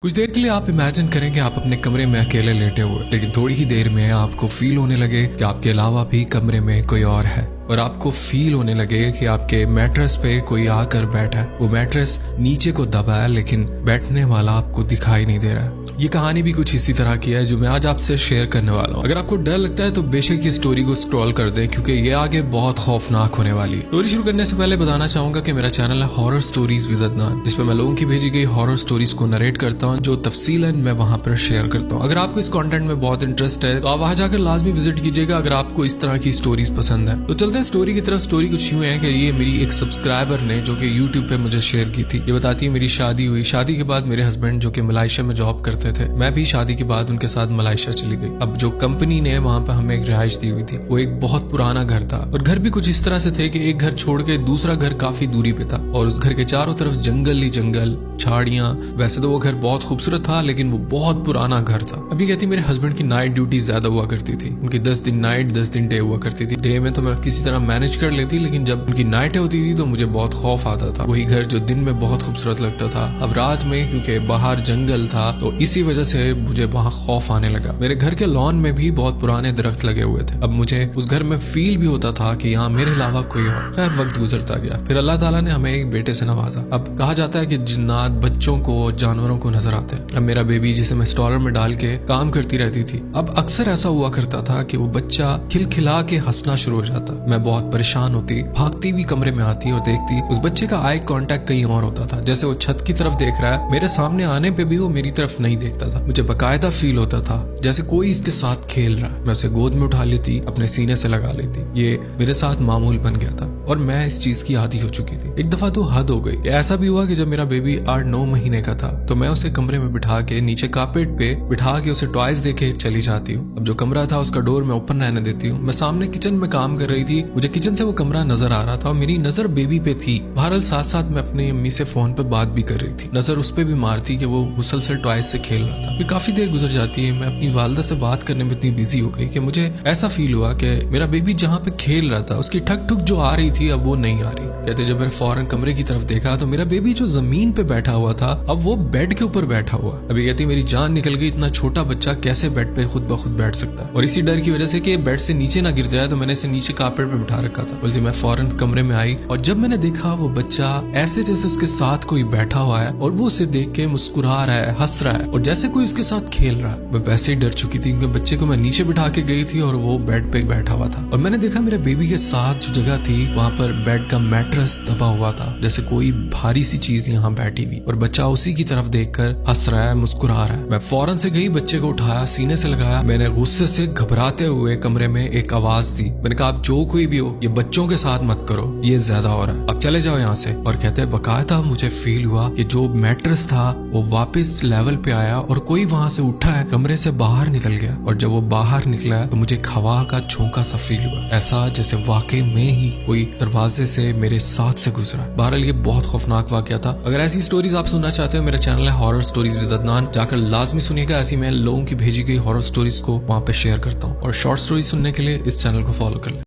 कुछ देर के लिए आप इमेजिन करें कि आप अपने कमरे में अकेले लेटे हुए, लेकिन थोड़ी ही देर में आपको फील होने लगे कि आपके अलावा भी कमरे में कोई और है और आपको फील होने लगे कि आपके मैट्रेस पे कोई आकर बैठा है। वो मैट्रेस नीचे को दबा है लेकिन बैठने वाला आपको दिखाई नहीं दे रहा है। ये कहानी भी कुछ इसी तरह की है जो मैं आज आपसे शेयर करने वाला हूँ। अगर आपको डर लगता है तो बेशक ये स्टोरी को स्क्रॉल कर दें क्योंकि ये आगे बहुत खौफनाक होने वाली है। स्टोरी शुरू करने से पहले बताना चाहूंगा कि मेरा चैनल है हॉरर स्टोरीज विद अदनान, जिसमें मैं लोगों की भेजी गई हॉरर स्टोरीज को नरेट करता हूँ जो तफसीलन मैं वहां पर शेयर करता हूँ। अगर आपको इस कंटेंट में बहुत इंटरेस्ट है तो आप वहां जाकर लाजमी विजिट कीजिएगा अगर आपको इस तरह की स्टोरीज पसंद है। तो चलते हैं स्टोरी की तरफ। स्टोरी कुछ यूं है कि ये मेरी एक सब्सक्राइबर ने जो कि यूट्यूब पे मुझे शेयर की थी। ये बताती है मेरी शादी हुई, शादी के बाद मेरे हस्बैंड जो कि मलेशिया में जॉब करते थे, मैं भी शादी के बाद उनके साथ मलेशिया चली गई। अब जो कंपनी ने वहां पर हमें एक रिहाइश दी हुई थी वो एक बहुत पुराना घर था और घर भी कुछ इस तरह से थे कि एक घर छोड़ के दूसरा घर काफी दूरी पे था और उस घर के चारों तरफ जंगल ही जंगल, झाड़ियां। वैसे तो वो घर बहुत खूबसूरत था लेकिन वो बहुत पुराना घर था। अभी कहती मेरे हस्बैंड की नाइट ड्यूटी ज्यादा हुआ करती थी। उनकी 10 दिन नाइट 10 दिन डे हुआ करती थी। डे में तो मैं किसी तरह मैनेज कर लेती लेकिन जब उनकी नाइटें होती थी तो मुझे बहुत खौफ आता था। वही घर जो दिन में बहुत खूबसूरत लगता था अब रात में क्योंकि बाहर जंगल था तो इसी वजह से मुझे वहां खौफ आने लगा। मेरे घर के लॉन में भी बहुत पुराने दरख्त लगे हुए थे। अब मुझे उस घर में फील भी होता था कि यहाँ मेरे अलावा कोई और। खैर वक्त गुजरता गया, फिर अल्लाह ताला ने हमें एक बेटे से नवाजा। अब कहा जाता है कि जिन्नात बच्चों को जानवरों को नजर आते हैं। अब मेरा बेबी जिसे मैं स्टॉलर में डाल के काम करती रहती थी, अब अक्सर ऐसा हुआ करता था कि वो बच्चा खिलखिला के हंसना शुरू हो जाता। मैं बहुत परेशान होती, भागती हुई कमरे में आती और देखती उस बच्चे का आई कांटेक्ट कहीं और होता था, जैसे वो छत की तरफ देख रहा है। मेरे सामने आने पे भी वो मेरी तरफ नहीं देखता था। मुझे बकायदा फील होता था जैसे कोई इसके साथ खेल रहा है। मैं उसे गोद में उठा लेती, अपने सीने से लगा लेती। ये मेरे साथ मामूल बन गया था और मैं इस चीज की आदी हो चुकी थी। एक दफा तो हद हो गई। ऐसा भी हुआ कि जब मेरा बेबी 8-9 महीने का था तो मैं उसे कमरे में बिठा के नीचे कारपेट पे बिठा के उसे टॉयज देके चली जाती हूँ। अब जो कमरा था उसका डोर मैं ओपन रहने देती हूँ। मैं सामने किचन में काम कर रही थी, मुझे किचन से वो कमरा नजर आ रहा था और मेरी नजर बेबी पे थी। बहरहाल साथ साथ मैं अपनी अम्मी से फोन पे बात भी कर रही थी। नजर उस पे भी मारती कि वो मुसलसल टॉयज से खेल रहा था। फिर काफी देर गुजर जाती है, मैं अपनी वालदा से बात करने में इतनी बिजी हो गई कि मुझे ऐसा फील हुआ कि मेरा बेबी जहाँ पे खेल रहा था उसकी ठक ठुक जो आ रही थी अब वो नहीं आ रही। कहते जब मैंने फौरन कमरे की तरफ देखा तो मेरा बेबी जो जमीन पे बैठा हुआ था अब वो बेड के ऊपर बैठा हुआ। अभी कहती मेरी जान निकल गई, इतना छोटा बच्चा कैसे बेड पे खुद ब खुद बैठ सकता है। और इसी डर की वजह से कि बेड से नीचे ना गिर जाए तो मैंने इसे नीचे कारपेट पे बिठा रखा था। बोलती मैं फौरन कमरे में आई और जब मैंने देखा वो बच्चा ऐसे जैसे उसके साथ कोई बैठा हुआ है और वो उसे देख के मुस्कुरा रहा है, हंस रहा है और जैसे कोई उसके साथ खेल रहा है। मैं वैसे ही डर चुकी थी क्योंकि बच्चे को मैं नीचे बिठा के गई थी और वो बेड पे बैठा हुआ था और मैंने देखा मेरे बेबी के साथ जो जगह थी वहां पर बेड का मैट्रेस दबा हुआ था, जैसे कोई भारी सी चीज यहाँ बैठी हुई और बच्चा उसी की तरफ देखकर हंस रहा है, मुस्कुरा रहा है। मैं फौरन से गई, बच्चे को उठाया, सीने से लगाया। मैंने गुस्से से घबराते हुए कमरे में एक आवाज दी। मैंने कहा आप जो कोई भी हो ये बच्चों के साथ मत करो, ये ज्यादा हो रहा है, अब चले जाओ यहाँ से। और कहते हैं बकायदा मुझे फील हुआ कि जो मैट्रेस था वो वापस लेवल पे आया और कोई वहां से उठा है, कमरे से बाहर निकल गया और जब वो बाहर निकला तो मुझे एक हवा का झोंका सा फील हुआ, ऐसा जैसे वाकई में ही कोई दरवाजे से मेरे साथ से गुजरा। बहरहाल ये बहुत खौफनाक वाकया था। अगर ऐसी स्टोरीज आप सुनना चाहते हो मेरा चैनल है हॉरर स्टोरीज विद अदनान, जाकर लाजमी सुनिएगा। ऐसी मैं लोगों की भेजी गई हॉरर स्टोरीज को वहां पे शेयर करता हूँ और शॉर्ट स्टोरी सुनने के लिए इस चैनल को फॉलो कर लें।